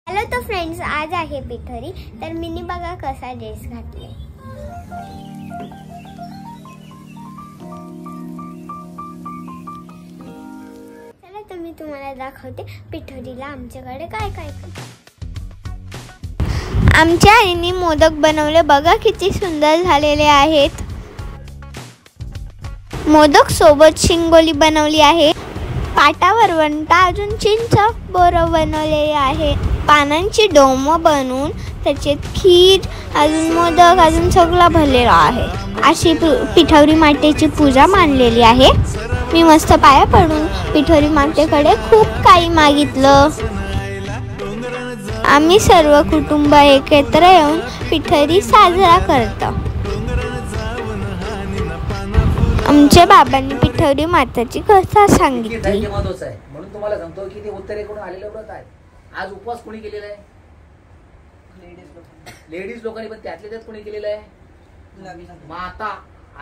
Hello तो friends, आज आहे पिठोरी. तर मिनी बघा कसा ड्रेस घातले. चला तर मी तुम्हाला दाखवते पिठोरीला आमच्याकडे काय काय. आमच्या आईने मोदक बनवले बघा, किती सुंदर झालेले आहेत. मोदक सोबत शिंगोली बनवली आहे. पाटावर वंटा अजून चिंच बोरं बनवलेले आहे. पानांची डोमं बनवून त्याच्यात खीर अजून मोदक अजून सगळं भरलेलं आहे. अशी पिठोरी मातेची पूजा मांडलेली आहे. मी मस्त पाया पडून पिठोरी मातेकडे खूप काही मागितलं. आम्ही सर्व कुटुंब एकत्र येऊन पिठोरी साजरा करतो. आमच्या बाबांनी पिठोरी मातेची कथा सांगितली. म्हणून तुम्हाला सांगतो की ते उत्तरेकडून आलेलं व्रत आहे. आज उपवास कोणी केलेला आहे? लेडीज लोकांनी, पण त्यातल्या त्यात कोणी केलेलं आहे? माता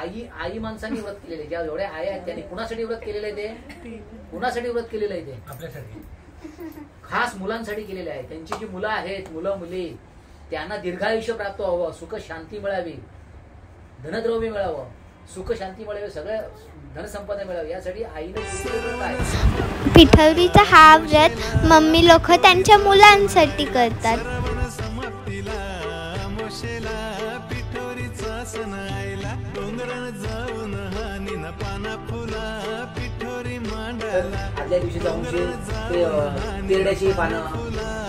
आई माणसांनी व्रत केलेलं आहे. ज्या एवढ्या आई आहेत त्यांनी कुणासाठी व्रत केलेलं आहे? ते कुणासाठी व्रत केलेलं आहे? ते आपल्यासाठी, खास मुलांसाठी केलेलं आहे. त्यांची जी मुलं आहेत, मुलं मुली, त्यांना दीर्घायुष्य प्राप्त व्हावं, सुख शांती मिळावी, धनद्रव्य मिळावं, सुख शांती मिळावी, सगळं धनसंपदा मिळावी, यासाठी आईने व्रत आहे. पिठोरीचा हा व्रत मम्मी लोक त्यांच्या मुलांसाठी करतात. आदल्या दिवशी जाऊन तेरड्याची पानं,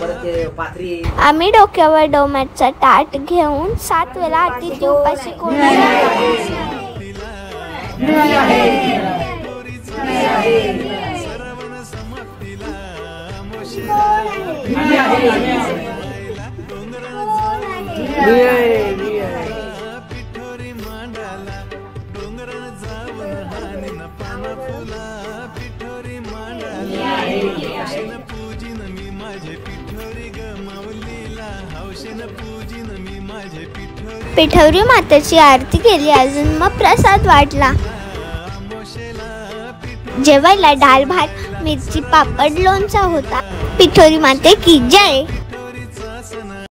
परत ते पाथरी. आम्ही डोक्यावर डोम्याचा ताट घेऊन 7 वेळा आरती उपाशी पिठोरी मातेची आरती केली. अजून मग प्रसाद वाटला. जेवायला डाळ भात, मिरची पापड, लोणचा होता. पिठोरी माते की जय.